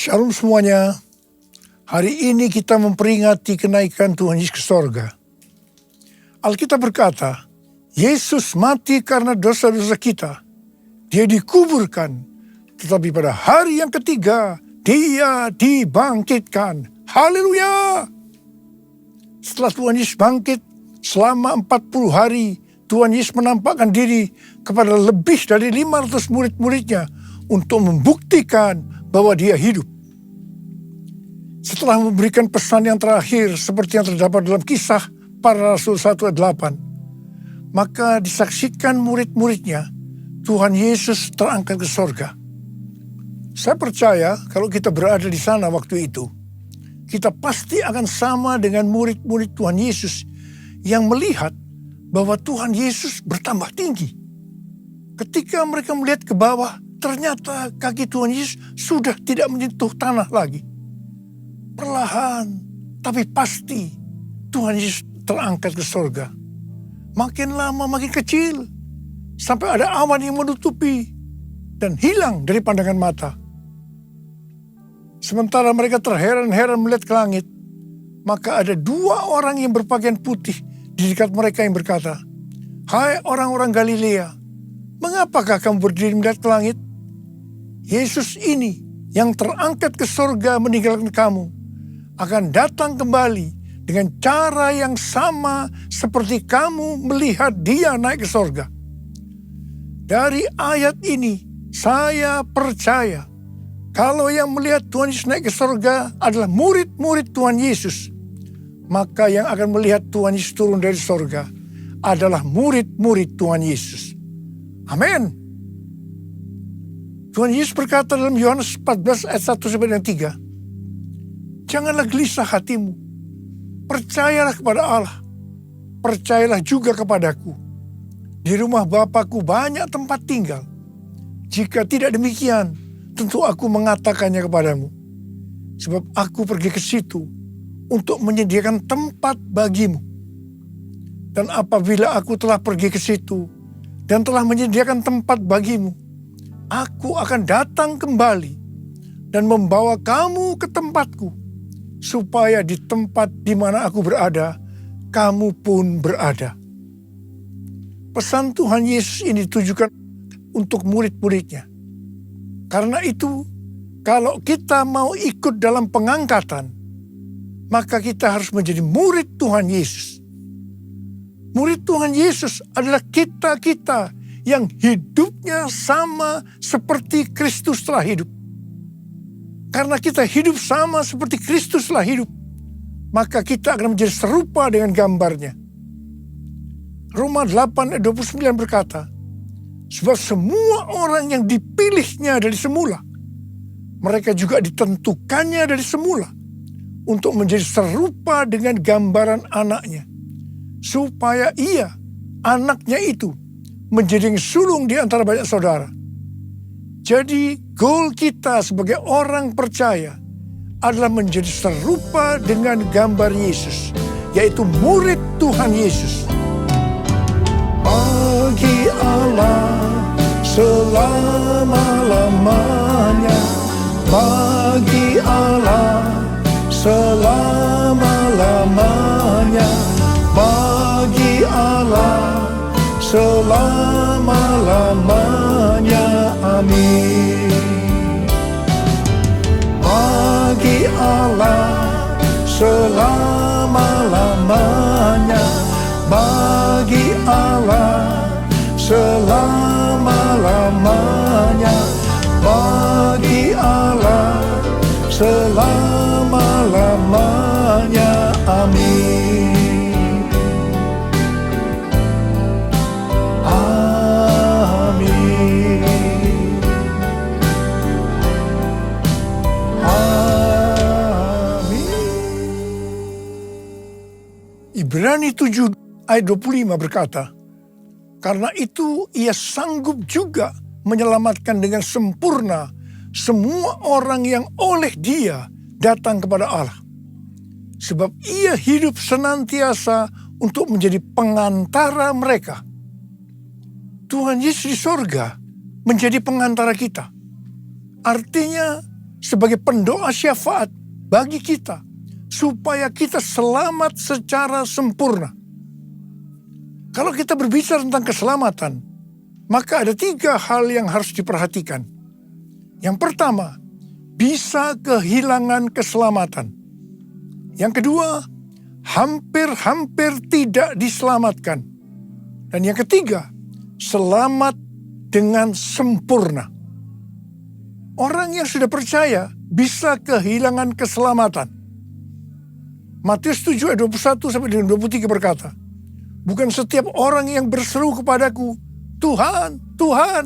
Shalom semuanya. Hari ini kita memperingati kenaikan Tuhan Yesus ke sorga. Alkitab berkata, Yesus mati karena dosa-dosa kita. Dia dikuburkan, tetapi pada hari yang ketiga, Dia dibangkitkan. Haleluya! Setelah Tuhan Yesus bangkit, selama 40 hari, Tuhan Yesus menampakkan diri kepada lebih dari 500 murid-muridnya untuk membuktikan bahwa Dia hidup. Setelah memberikan pesan yang terakhir seperti yang terdapat dalam Kisah Para Rasul 1 ayat 8, maka disaksikan murid-muridnya Tuhan Yesus terangkat ke sorga. Saya percaya kalau kita berada di sana waktu itu, kita pasti akan sama dengan murid-murid Tuhan Yesus yang melihat bahwa Tuhan Yesus bertambah tinggi. Ketika mereka melihat ke bawah, ternyata kaki Tuhan Yesus sudah tidak menyentuh tanah lagi. Perlahan, tapi pasti Tuhan Yesus terangkat ke sorga. Makin lama makin kecil, sampai ada awan yang menutupi dan hilang dari pandangan mata. Sementara mereka terheran-heran melihat ke langit, maka ada 2 orang yang berpakaian putih di dekat mereka yang berkata, "Hai orang-orang Galilea, mengapakah kamu berdiri melihat ke langit? Yesus ini yang terangkat ke sorga meninggalkan kamu, akan datang kembali dengan cara yang sama seperti kamu melihat Dia naik ke sorga." Dari ayat ini, saya percaya kalau yang melihat Tuhan Yesus naik ke sorga adalah murid-murid Tuhan Yesus, maka yang akan melihat Tuhan Yesus turun dari sorga adalah murid-murid Tuhan Yesus. Amin. Tuhan Yesus berkata dalam Yohanes 14 ayat 1-3, "Janganlah gelisah hatimu, percayalah kepada Allah, percayalah juga kepadaku. Di rumah Bapa-Ku banyak tempat tinggal. Jika tidak demikian, tentu aku mengatakannya kepadamu. Sebab aku pergi ke situ untuk menyediakan tempat bagimu. Dan apabila aku telah pergi ke situ dan telah menyediakan tempat bagimu, aku akan datang kembali dan membawa kamu ke tempatku, supaya di tempat di mana aku berada, kamu pun berada." Pesan Tuhan Yesus ini ditujukan untuk murid-muridnya. Karena itu, kalau kita mau ikut dalam pengangkatan, maka kita harus menjadi murid Tuhan Yesus. Murid Tuhan Yesus adalah kita-kita yang hidupnya sama seperti Kristus telah hidup. Karena kita hidup sama seperti Kristus telah hidup, maka kita akan menjadi serupa dengan gambarnya. Roma 8 ayat 29 berkata, "Sebab semua orang yang dipilihnya dari semula, mereka juga ditentukannya dari semula untuk menjadi serupa dengan gambaran anaknya, supaya ia, anaknya itu, menjadi yang sulung di antara banyak saudara." Jadi goal kita sebagai orang percaya adalah menjadi serupa dengan gambar Yesus, yaitu murid Tuhan Yesus. Bagi Allah selama-lamanya, bagi Allah selama-lamanya, bagi Allah selama-lamanya. Amin. Bagi Allah selama-lamanya, bagi Allah selama-lamanya, bagi Allah selama-lamanya. Amin. Amin. Amin. Ibrani 7 ayat 25 berkata, "Karena itu ia sanggup juga menyelamatkan dengan sempurna semua orang yang oleh Dia datang kepada Allah. Sebab ia hidup senantiasa untuk menjadi pengantara mereka." Tuhan Yesus di sorga menjadi pengantara kita. Artinya sebagai pendoa syafaat bagi kita, supaya kita selamat secara sempurna. Kalau kita berbicara tentang keselamatan, maka ada 3 hal yang harus diperhatikan. Yang pertama, bisa kehilangan keselamatan. Yang kedua, hampir-hampir tidak diselamatkan. Dan yang ketiga, selamat dengan sempurna. Orang yang sudah percaya bisa kehilangan keselamatan. Matius 7 ayat 21 sampai dengan 23 berkata, bukan setiap orang yang berseru kepadaku, Tuhan, Tuhan,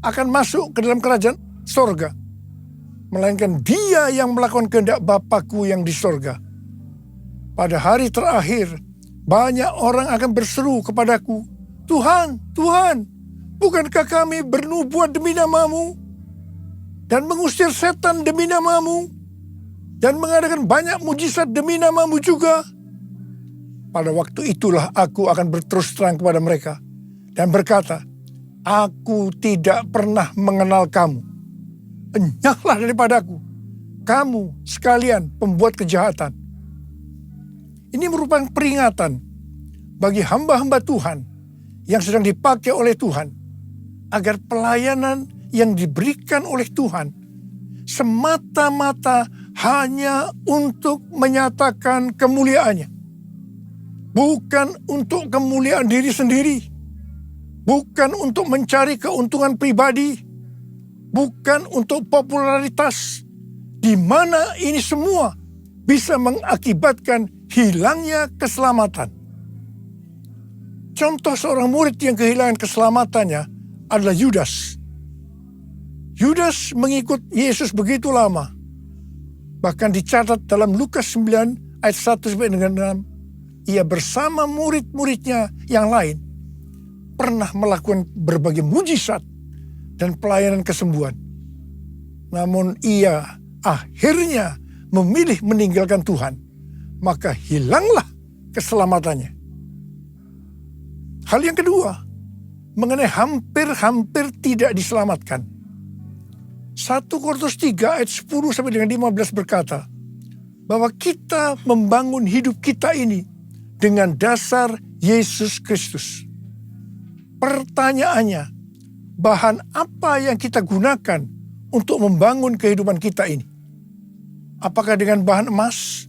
akan masuk ke dalam kerajaan sorga, melainkan dia yang melakukan kehendak Bapakku yang di sorga. Pada hari terakhir, banyak orang akan berseru kepadaku, Tuhan, Tuhan, bukankah kami bernubuat demi namamu, dan mengusir setan demi namamu, dan mengadakan banyak mujizat demi namamu juga? Pada waktu itulah aku akan berterus terang kepada mereka, dan berkata, aku tidak pernah mengenal kamu. Enyahlah daripadaku, kamu sekalian pembuat kejahatan. Ini merupakan peringatan bagi hamba-hamba Tuhan yang sedang dipakai oleh Tuhan, agar pelayanan yang diberikan oleh Tuhan semata-mata hanya untuk menyatakan kemuliaannya. Bukan untuk kemuliaan diri sendiri. Bukan untuk mencari keuntungan pribadi. Bukan untuk popularitas. Di mana ini semua bisa mengakibatkan hilangnya keselamatan. Contoh seorang murid yang kehilangan keselamatannya adalah Yudas. Yudas mengikut Yesus begitu lama. Bahkan dicatat dalam Lukas 9 ayat 1 sampai dengan 6. Ia bersama murid-muridnya yang lain pernah melakukan berbagai mujizat dan pelayanan kesembuhan. Namun ia akhirnya memilih meninggalkan Tuhan. Maka hilanglah keselamatannya. Hal yang kedua, mengenai hampir-hampir tidak diselamatkan. 1 Korintus 3 ayat 10 sampai dengan 15 berkata, bahwa kita membangun hidup kita ini dengan dasar Yesus Kristus. Pertanyaannya, bahan apa yang kita gunakan untuk membangun kehidupan kita ini? Apakah dengan bahan emas,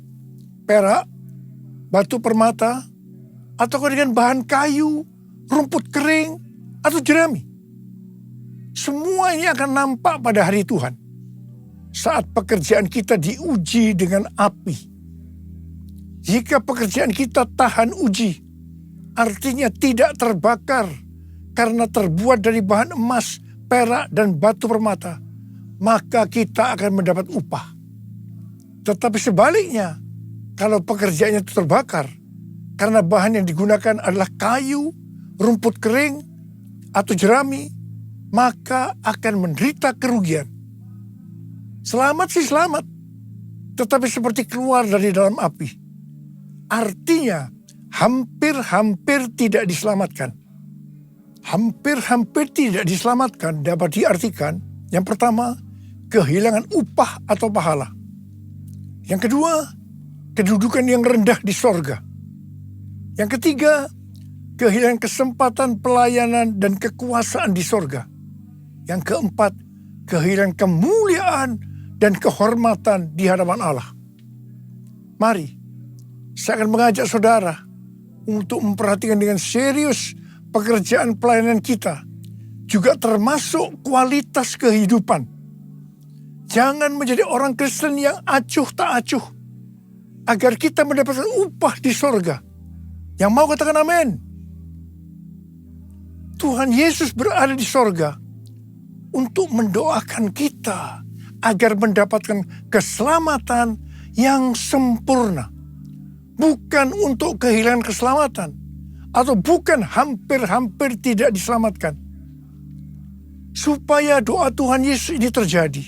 perak, batu permata, atau dengan bahan kayu, rumput kering, atau jerami? Semua ini akan nampak pada hari Tuhan, saat pekerjaan kita diuji dengan api. Jika pekerjaan kita tahan uji, artinya tidak terbakar karena terbuat dari bahan emas, perak, dan batu permata, maka kita akan mendapat upah. Tetapi sebaliknya, kalau pekerjaannya itu terbakar karena bahan yang digunakan adalah kayu, rumput kering, atau jerami, maka akan menderita kerugian. Selamat sih selamat, tetapi seperti keluar dari dalam api. Artinya hampir-hampir tidak diselamatkan. Hampir-hampir tidak diselamatkan dapat diartikan, yang pertama, kehilangan upah atau pahala. Yang kedua, kedudukan yang rendah di sorga. Yang ketiga, kehilangan kesempatan pelayanan dan kekuasaan di sorga. Yang keempat, kehilangan kemuliaan dan kehormatan di hadapan Allah. Mari, saya akan mengajak saudara untuk memperhatikan dengan serius pekerjaan pelayanan kita, juga termasuk kualitas kehidupan. Jangan menjadi orang Kristen yang acuh tak acuh, agar kita mendapatkan upah di sorga. Yang mau katakan amin. Tuhan Yesus berada di sorga untuk mendoakan kita agar mendapatkan keselamatan yang sempurna. Bukan untuk kehilangan keselamatan, atau bukan hampir-hampir tidak diselamatkan. Supaya doa Tuhan Yesus ini terjadi,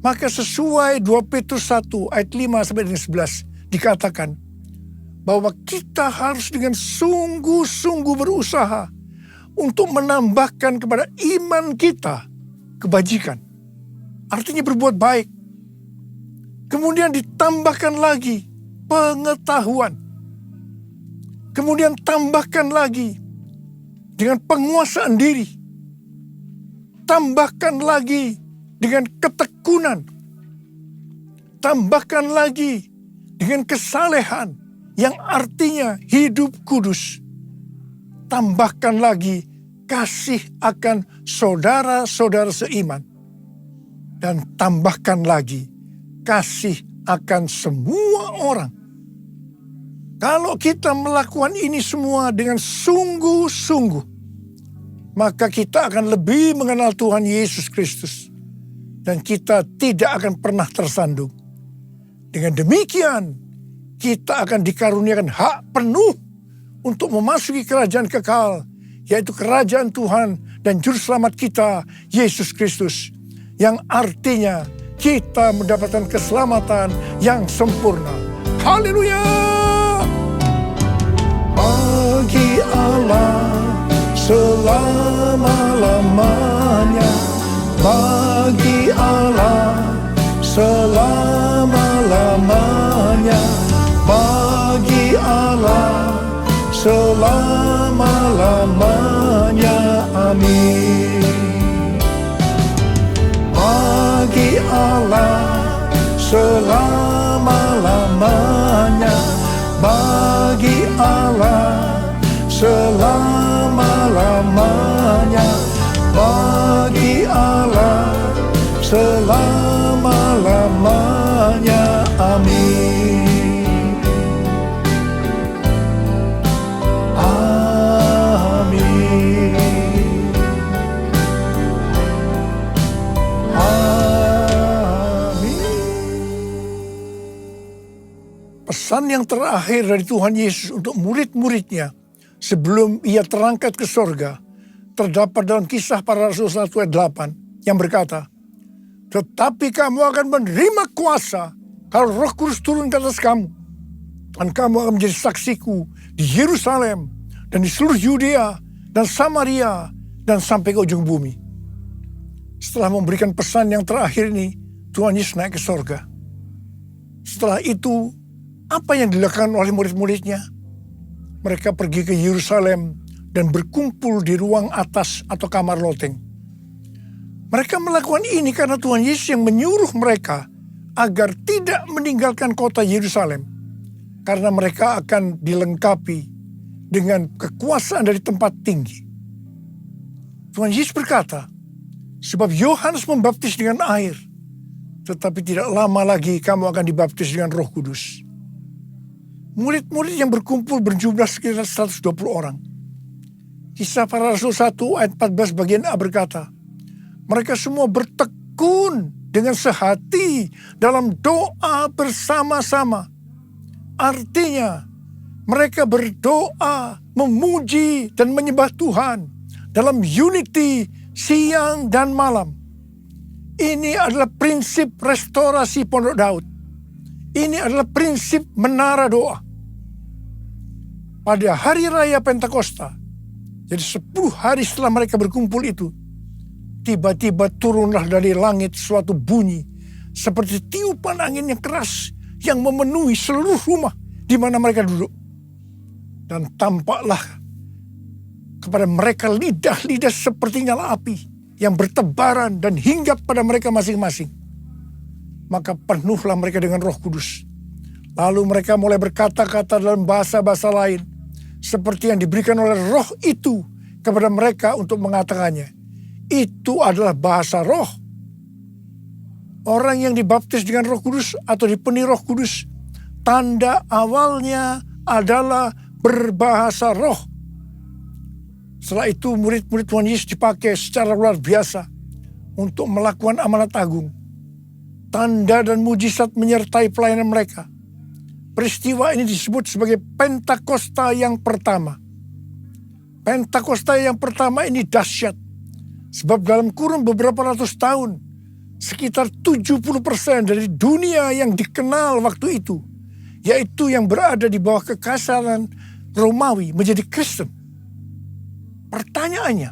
maka sesuai 2 Petrus 1 ayat 5 sampai dengan 11 dikatakan bahwa kita harus dengan sungguh-sungguh berusaha untuk menambahkan kepada iman kita kebajikan. artinya berbuat baik. Kemudian ditambahkan lagi pengetahuan. Kemudian tambahkan lagi dengan penguasaan diri. Tambahkan lagi dengan ketekunan. Tambahkan lagi dengan kesalehan yang artinya hidup kudus. Tambahkan lagi kasih akan saudara-saudara seiman. Dan tambahkan lagi kasih akan semua orang. Kalau kita melakukan ini semua dengan sungguh-sungguh, maka kita akan lebih mengenal Tuhan Yesus Kristus. Dan kita tidak akan pernah tersandung. Dengan demikian, kita akan dikaruniakan hak penuh untuk memasuki kerajaan kekal, yaitu kerajaan Tuhan dan Juru Selamat kita, Yesus Kristus. Yang artinya kita mendapatkan keselamatan yang sempurna. Haleluya! Bagi Allah selama-lamanya, bagi Allah selama-lamanya, bagi Allah selama-lamanya. Amin. Bagi Allah selama-lamanya, bagi Allah selama-lamanya, bagi Allah selama-lamanya. Amin. Amin. Amin. Pesan yang terakhir dari Tuhan Yesus untuk murid-muridnya sebelum ia terangkat ke sorga terdapat dalam Kisah Para Rasul 1 ayat 8 yang berkata, tetapi kamu akan menerima kuasa kalau Roh Kudus turun ke atas kamu. Dan kamu akan menjadi saksiku di Yerusalem dan di seluruh Yudea dan Samaria dan sampai ke ujung bumi. Setelah memberikan pesan yang terakhir ini, Tuhan Yesus naik ke sorga. Setelah itu, apa yang dilakukan oleh murid-muridnya? Mereka pergi ke Yerusalem dan berkumpul di ruang atas atau kamar loteng. Mereka melakukan ini karena Tuhan Yesus yang menyuruh mereka agar tidak meninggalkan kota Yerusalem. Karena mereka akan dilengkapi dengan kekuasaan dari tempat tinggi. Tuhan Yesus berkata, sebab Yohanes membaptis dengan air, tetapi tidak lama lagi kamu akan dibaptis dengan Roh Kudus. Murid-murid yang berkumpul berjumlah sekitar 120 orang. Kisah Para Rasul 1 ayat 14 bagian A berkata, mereka semua bertekun dengan sehati dalam doa bersama-sama. Artinya, mereka berdoa, memuji dan menyembah Tuhan dalam unity siang dan malam. Ini adalah prinsip restorasi Pondok Daud. Ini adalah prinsip menara doa. Pada hari raya Pentakosta, jadi 10 hari setelah mereka berkumpul itu, tiba-tiba turunlah dari langit suatu bunyi seperti tiupan angin yang keras yang memenuhi seluruh rumah di mana mereka duduk. Dan tampaklah kepada mereka lidah-lidah seperti nyala api yang bertebaran dan hinggap pada mereka masing-masing. Maka penuhlah mereka dengan Roh Kudus. Lalu mereka mulai berkata-kata dalam bahasa-bahasa lain seperti yang diberikan oleh Roh itu kepada mereka untuk mengatakannya. Itu adalah bahasa roh. Orang yang dibaptis dengan Roh Kudus atau dipenuhi Roh Kudus, tanda awalnya adalah berbahasa roh. Setelah itu murid-murid Tuhan Yesus dipakai secara luar biasa untuk melakukan amanat agung. Tanda dan mujizat menyertai pelayanan mereka. Peristiwa ini disebut sebagai Pentakosta yang pertama. Pentakosta yang pertama ini dahsyat. Sebab dalam kurun beberapa ratus tahun, sekitar 70% dari dunia yang dikenal waktu itu, yaitu yang berada di bawah kekaisaran Romawi, menjadi Kristen. Pertanyaannya,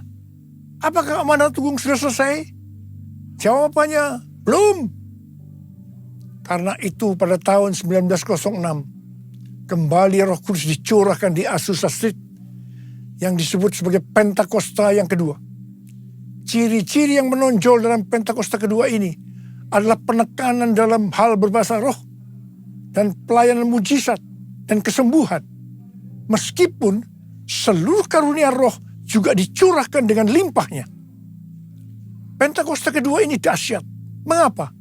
apakah amanat agung sudah selesai? Jawabannya Belum. Karena itu pada tahun 1906, kembali Roh Kudus dicurahkan di Azusa Street yang disebut sebagai Pentakosta yang kedua. Ciri-ciri yang menonjol dalam Pentakosta kedua ini adalah penekanan dalam hal berbahasa roh dan pelayanan mujizat dan kesembuhan. Meskipun seluruh karunia roh juga dicurahkan dengan limpahnya. Pentakosta kedua ini dahsyat. Mengapa?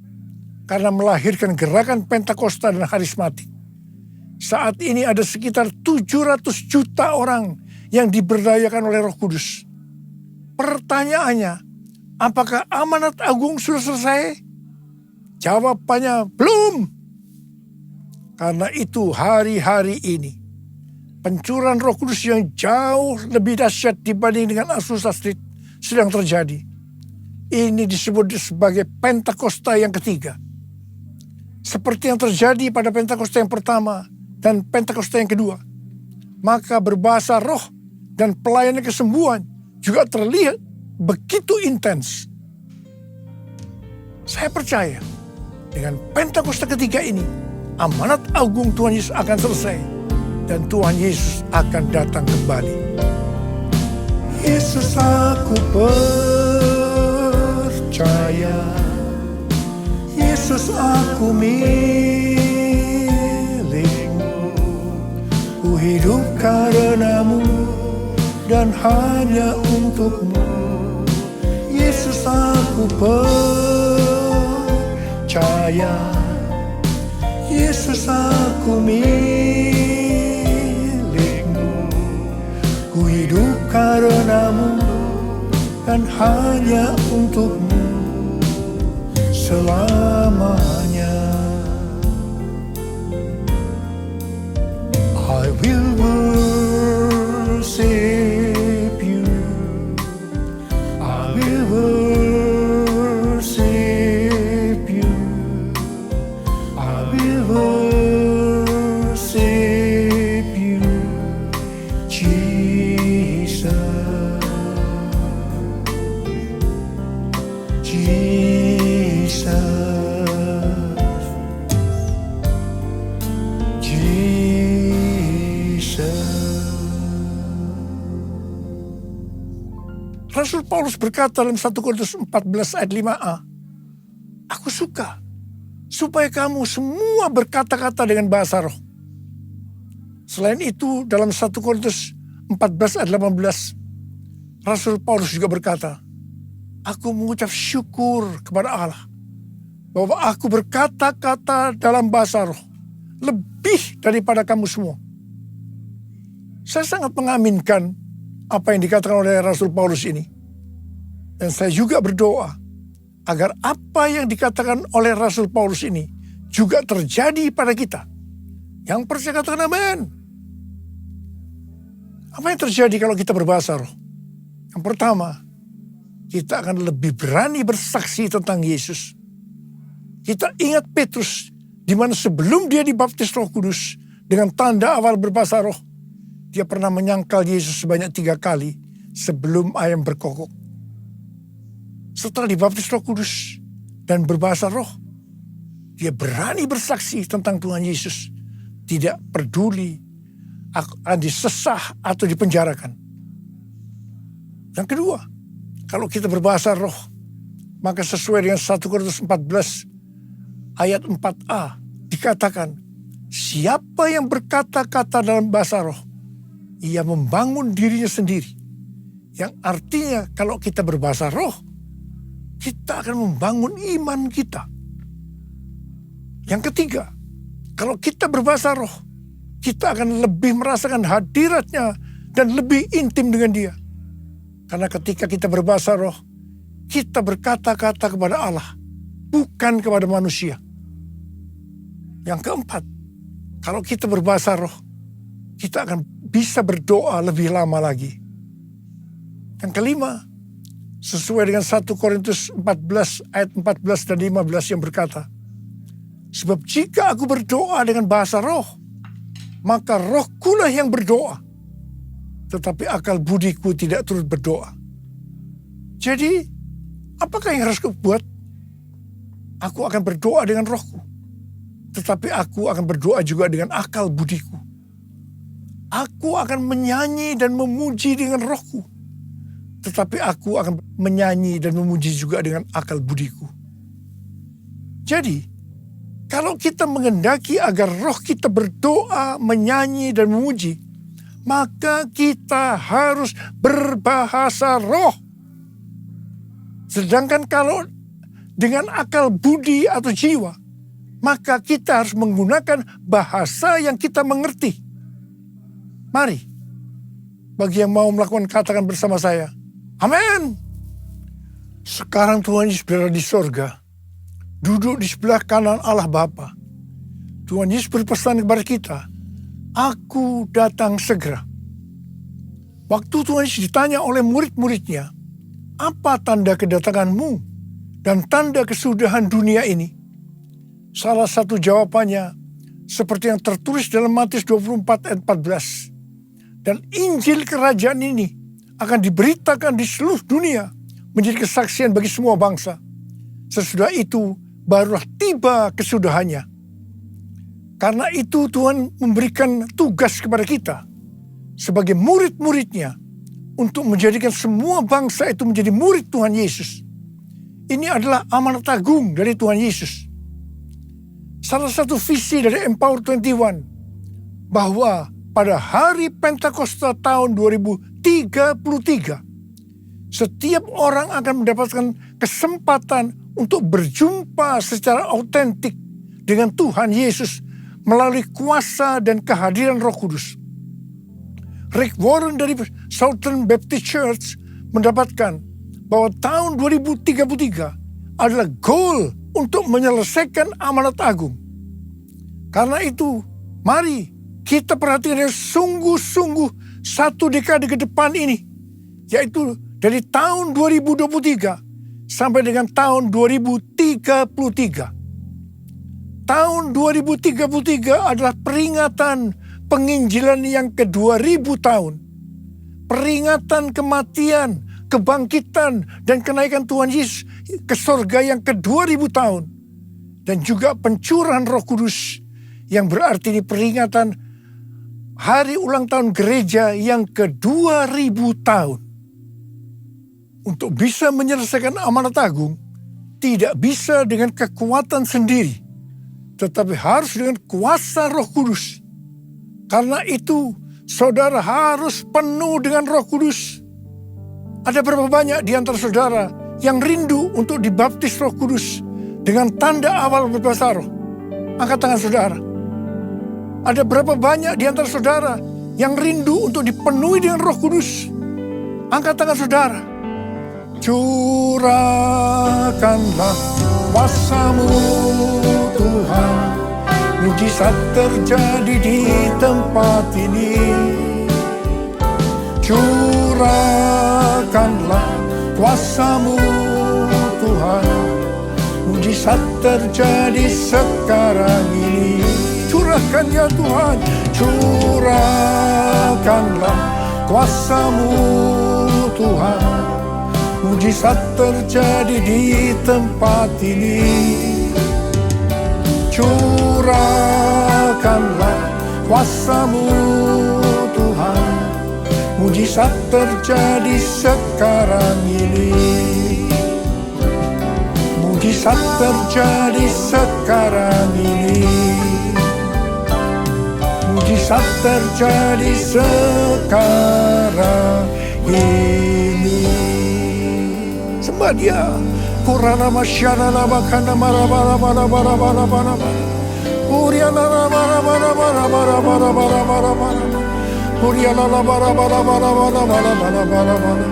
Karena melahirkan gerakan Pentakosta dan karismatik. Saat ini ada sekitar 700 juta orang yang diberdayakan oleh Roh Kudus. Pertanyaannya, apakah amanat agung sudah selesai? Jawabannya belum. Karena itu hari-hari ini pencurahan Roh Kudus yang jauh lebih dahsyat dibanding dengan Azusa Street sedang terjadi. Ini disebut sebagai Pentakosta yang ketiga. Seperti yang terjadi pada Pentakosta yang pertama dan Pentakosta yang kedua. Maka berbahasa roh dan pelayanan kesembuhan juga terlihat begitu intens. Saya percaya dengan Pentakosta ketiga ini, amanat agung Tuhan Yesus akan selesai dan Tuhan Yesus akan datang kembali. Yesus, aku percaya. Yesus, aku milikmu. Ku hidup karenamu dan hanya untukmu. Yesus, aku percaya. Yesus, aku milikmu. Ku hidup karenamu dan hanya untukmu selamanya. I will worship you. I will worship you. I will worship you, Jesus. Jesus. Rasul Paulus berkata dalam 1 Korintus 14 ayat 5a, aku suka supaya kamu semua berkata-kata dengan bahasa roh. Selain itu dalam 1 Korintus 14 ayat 18, Rasul Paulus juga berkata, aku mengucap syukur kepada Allah bahwa aku berkata-kata dalam bahasa roh lebih daripada kamu semua. Saya sangat mengaminkan apa yang dikatakan oleh Rasul Paulus ini. Dan saya juga berdoa agar apa yang dikatakan oleh Rasul Paulus ini juga terjadi pada kita. Yang percaya katakan amin. Apa yang terjadi kalau kita berbahasa roh? Yang pertama, kita akan lebih berani bersaksi tentang Yesus. Kita ingat Petrus, di mana sebelum dia dibaptis Roh Kudus dengan tanda awal berbahasa roh, dia pernah menyangkal Yesus sebanyak 3 kali sebelum ayam berkokok. Setelah dibaptis Roh Kudus dan berbahasa roh, dia berani bersaksi tentang Tuhan Yesus. Tidak peduli akan disesah atau dipenjarakan. Yang kedua, kalau kita berbahasa roh, maka sesuai dengan 1 Korintus 14 ayat 4a dikatakan, siapa yang berkata-kata dalam bahasa roh, ia membangun dirinya sendiri. Yang artinya kalau kita berbahasa roh, kita akan membangun iman kita. Yang ketiga, kalau kita berbahasa roh, kita akan lebih merasakan hadiratnya dan lebih intim dengan dia. Karena ketika kita berbahasa roh, kita berkata-kata kepada Allah, bukan kepada manusia. Yang keempat, kalau kita berbahasa roh, kita akan bisa berdoa lebih lama lagi. Yang kelima, sesuai dengan 1 Korintus 14 ayat 14 dan 15 yang berkata, sebab jika aku berdoa dengan bahasa roh, maka rohkulah yang berdoa, tetapi akal budiku tidak turut berdoa. Jadi, apakah yang harus aku buat? Aku akan berdoa dengan rohku. Tetapi aku akan berdoa juga dengan akal budiku. Aku akan menyanyi dan memuji dengan rohku. Tetapi aku akan menyanyi dan memuji juga dengan akal budiku. Jadi, kalau kita menghendaki agar roh kita berdoa, menyanyi, dan memuji, maka kita harus berbahasa roh. Sedangkan kalau dengan akal budi atau jiwa, maka kita harus menggunakan bahasa yang kita mengerti. Mari, bagi yang mau melakukan katakan bersama saya, amin. Sekarang Tuhan Yesus berada di sorga, duduk di sebelah kanan Allah Bapa. Tuhan Yesus berpesan kepada kita, aku datang segera. Waktu Tuhan Yesus ditanya oleh murid-muridnya, apa tanda kedatanganmu dan tanda kesudahan dunia ini? Salah satu jawabannya seperti yang tertulis dalam Matius 24 ayat 14. Dan Injil kerajaan ini akan diberitakan di seluruh dunia menjadi kesaksian bagi semua bangsa. Sesudah itu barulah tiba kesudahannya. Karena itu Tuhan memberikan tugas kepada kita sebagai murid-muridnya untuk menjadikan semua bangsa itu menjadi murid Tuhan Yesus. Ini adalah amanat agung dari Tuhan Yesus. Salah satu visi dari Empower 21 bahwa pada hari Pentakosta tahun 2033 setiap orang akan mendapatkan kesempatan untuk berjumpa secara autentik dengan Tuhan Yesus melalui kuasa dan kehadiran Roh Kudus. Rick Warren dari Southern Baptist Church mendapatkan bahwa tahun 2033 adalah goal untuk menyelesaikan amanat agung. Karena itu, mari kita perhatikan dengan sungguh-sungguh satu dekade ke depan ini, yaitu dari tahun 2023 sampai dengan tahun 2033. Tahun 2033 adalah peringatan penginjilan yang ke-2000 tahun. Peringatan kematian, kebangkitan, dan kenaikan Tuhan Yesus ke sorga yang ke-2000 tahun. Dan juga pencurahan Roh Kudus yang berarti ini peringatan hari ulang tahun gereja yang ke-2000 tahun. Untuk bisa menyelesaikan amanat agung, tidak bisa dengan kekuatan sendiri, tetapi harus dengan kuasa Roh Kudus. Karena itu, saudara harus penuh dengan Roh Kudus. Ada berapa banyak di antara saudara yang rindu untuk dibaptis Roh Kudus dengan tanda awal berbahasa roh? Angkat tangan saudara. Ada berapa banyak di antara saudara yang rindu untuk dipenuhi dengan Roh Kudus? Angkat tangan saudara. Curahkanlah kuasa-Mu Tuhan, mujizat terjadi di tempat ini. Curahkanlah kuasa-Mu Tuhan, mujizat terjadi sekarang ini. Curahkan ya Tuhan, curahkanlah kuasa-Mu Tuhan, mujizat terjadi di tempat ini. Curahkanlah kuasa-Mu Tuhan, mujizat terjadi sekarang ini. Mujizat terjadi sekarang ini. Mujizat terjadi sekarang ini. Sembah Dia. Kurana masyana labakana marabara bara bara bara bara bara. Uriana bara bara bara bara bara bara bara bara. Uriana bara bara bara bara bara bara bara bara.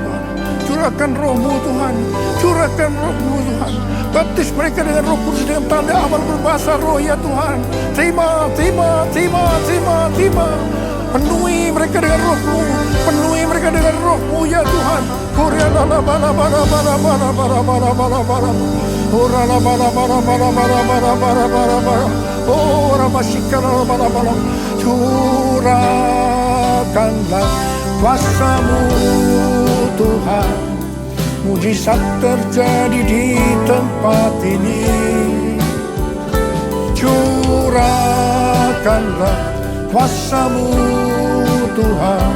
Curahkan Roh-Mu Tuhan, curahkan Roh-Mu Tuhan. Baptis mereka dengan Roh Kudus dengan tanda amal berbahasa roh ya Tuhan. Terima, terima, terima, terima, terima. Penuhi mereka dengan Roh-Mu, penuhi mereka dengan Roh-Mu ya Tuhan. Uriana bara bara bara bara bara bara bara bara. Uriana bara bara bara bara bara bara bara bara. Oh, Ramashikara bara bara. Curahkanlah kuasa-Mu Tuhan, mujizat terjadi di tempat ini. Curahkanlah kuasa-Mu Tuhan,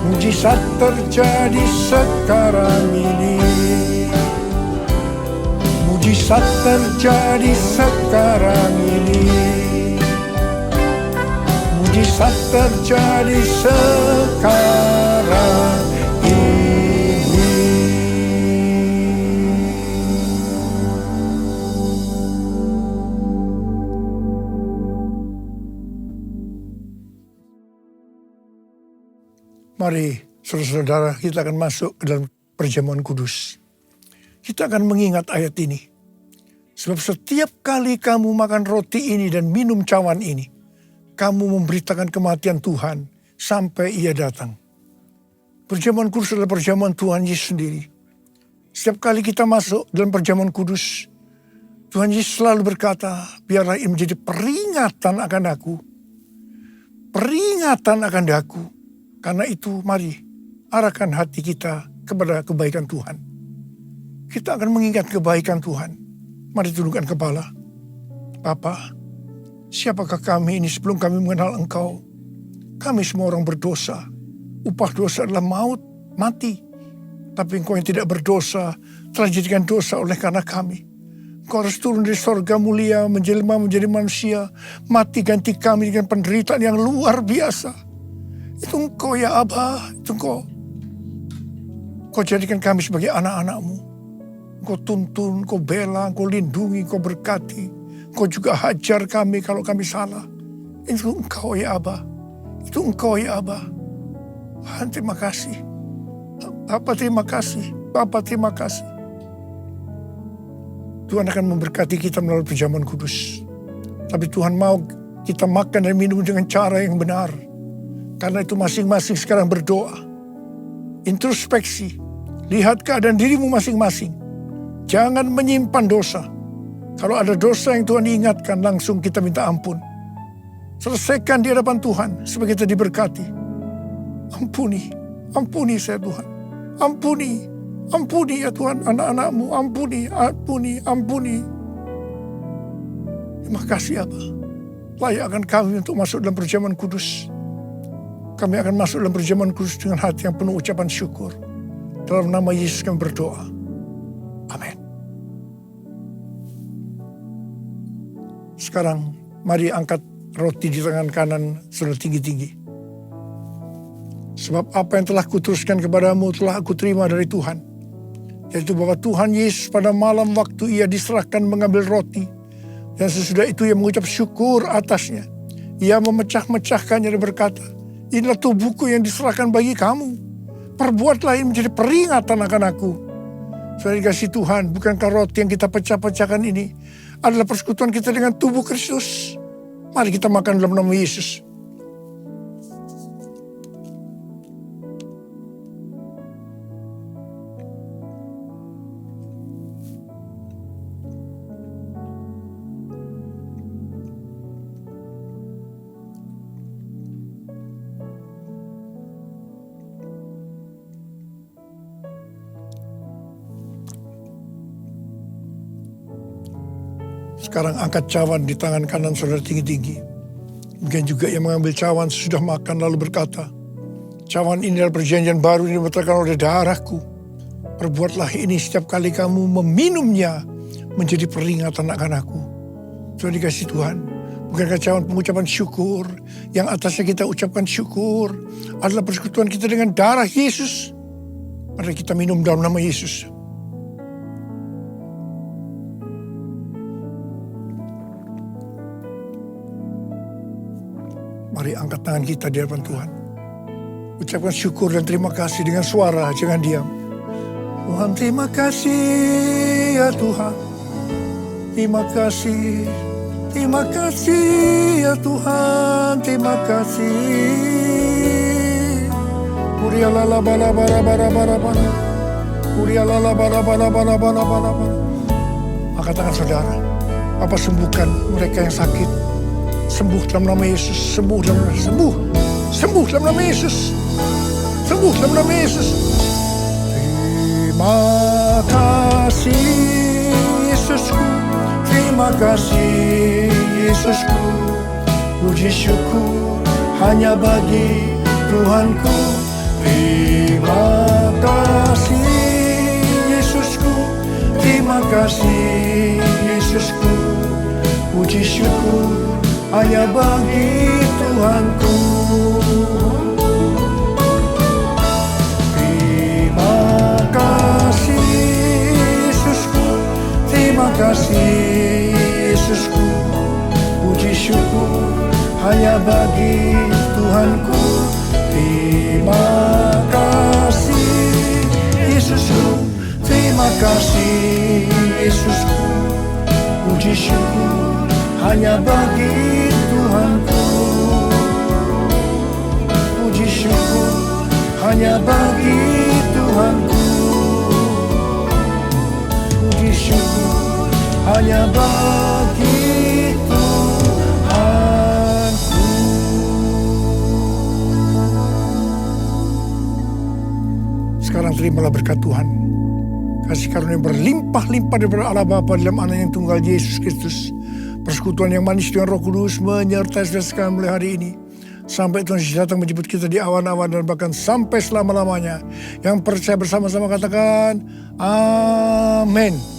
mujizat terjadi sekarang ini. Mujizat terjadi sekarang ini. Mujizat terjadi sekarang ini. Mari saudara-saudara, kita akan masuk ke dalam perjamuan kudus. Kita akan mengingat ayat ini. Sebab setiap kali kamu makan roti ini dan minum cawan ini, kamu memberitakan kematian Tuhan sampai Ia datang. Perjamuan kudus adalah perjamuan Tuhan Yesus sendiri. Setiap kali kita masuk dalam perjamuan kudus, Tuhan Yesus selalu berkata, biarlah ini menjadi peringatan akan aku. Peringatan akan aku. Karena itu mari arahkan hati kita kepada kebaikan Tuhan. Kita akan mengingat kebaikan Tuhan. Mari tundukkan kepala. Bapa, siapakah kami ini sebelum kami mengenal Engkau? Kami semua orang berdosa. Upah dosa adalah maut, mati. Tapi Engkau yang tidak berdosa telah dijadikan dosa oleh karena kami. Engkau harus turun dari sorga mulia, menjelma menjadi manusia, mati ganti kami dengan penderitaan yang luar biasa. Itu Engkau ya Aba, itu Engkau. Engkau jadikan kami sebagai anak-anak-Mu. Engkau tuntun, Engkau bela, Engkau lindungi, Engkau berkati. Engkau juga hajar kami kalau kami salah. Itu Engkau ya Aba. Itu Engkau ya Aba. Tuhan terima kasih. Bapa terima kasih. Bapa terima kasih. Tuhan akan memberkati kita melalui perjamuan kudus. Tapi Tuhan mau kita makan dan minum dengan cara yang benar. Karena itu masing-masing sekarang berdoa. Introspeksi. Lihat keadaan dirimu masing-masing. Jangan menyimpan dosa. Kalau ada dosa yang Tuhan ingatkan, langsung kita minta ampun. Selesaikan di hadapan Tuhan supaya kita diberkati. Ampuni. Ampuni saya Tuhan. Ampuni. Ampuni ya Tuhan anak-anak-Mu. Ampuni. Ampuni. Ampuni. Terima kasih Abah. Layakkan kami untuk masuk dalam perjamuan kudus. Kami akan masuk dalam perjamuan kudus dengan hati yang penuh ucapan syukur. Dalam nama Yesus kami berdoa. Amin. Sekarang mari angkat roti di tangan kanan saudara tinggi-tinggi. Sebab apa yang telah kuteruskan kepadamu telah aku terima dari Tuhan. Yaitu bahwa Tuhan Yesus pada malam waktu Ia diserahkan mengambil roti. Dan sesudah itu Ia mengucap syukur atasnya. Ia memecah-mecahkannya dan berkata, inilah tubuhku yang diserahkan bagi kamu. Perbuatlah ini menjadi peringatan akan aku. Saudara dikasih Tuhan, bukankah roti yang kita pecah-pecahkan ini adalah persekutuan kita dengan tubuh Kristus? Mari kita makan dalam nama Yesus. Sekarang angkat cawan di tangan kanan saudara tinggi-tinggi. Mungkin juga yang mengambil cawan sesudah makan lalu berkata, cawan ini adalah perjanjian baru yang dibatalkan oleh darahku. Perbuatlah ini setiap kali kamu meminumnya menjadi peringatan akan aku. Tuhan dikasih Tuhan. Bukankah cawan pengucapan syukur yang atasnya kita ucapkan syukur adalah persekutuan kita dengan darah Yesus. Mari kita minum dalam nama Yesus. Mari angkat tangan kita di hadapan Tuhan. Ucapkan syukur dan terima kasih dengan suara, jangan diam. Tuhan terima kasih ya Tuhan. Terima kasih. Terima kasih ya Tuhan. Terima kasih. Kuria lala bala bara bara bara bara. Kuria lala bala bala bala bala bala bala. Angkat tangan saudara. Apa sembuhkan mereka yang sakit. Sembuh dalam nama Yesus, sembuh dalam nama Yesus, sembuh dalam nama Yesus, sembuh dalam nama Yesus. Terima kasih Yesusku, terima Terima kasih Yesusku, puji syukur hanya bagi Tuhanku. Terima kasih Yesusku, terima kasih Yesusku, puji syukur hanya bagi Tuhanku. Terima kasih Yesusku, terima kasih Yesusku, puji syukur hanya bagi Tuhanku. Terima kasih Yesusku, terima kasih Yesusku, puji syukur hanya bagi Tuhanku. Puji syukur hanya bagi Tuhanku. Puji syukur hanya bagi Tuhanku. Sekarang terimalah berkat Tuhan. Kasih karunia berlimpah-limpah daripada Allah Bapa dalam Anak yang tunggal Yesus Kristus. Persekutuan yang manis dengan Roh Kudus menyertai saudara sekalian mulai hari ini. Sampai Tuhan Yesus datang menjemput kita di awan-awan dan bahkan sampai selama-lamanya. Yang percaya bersama-sama katakan, Amin.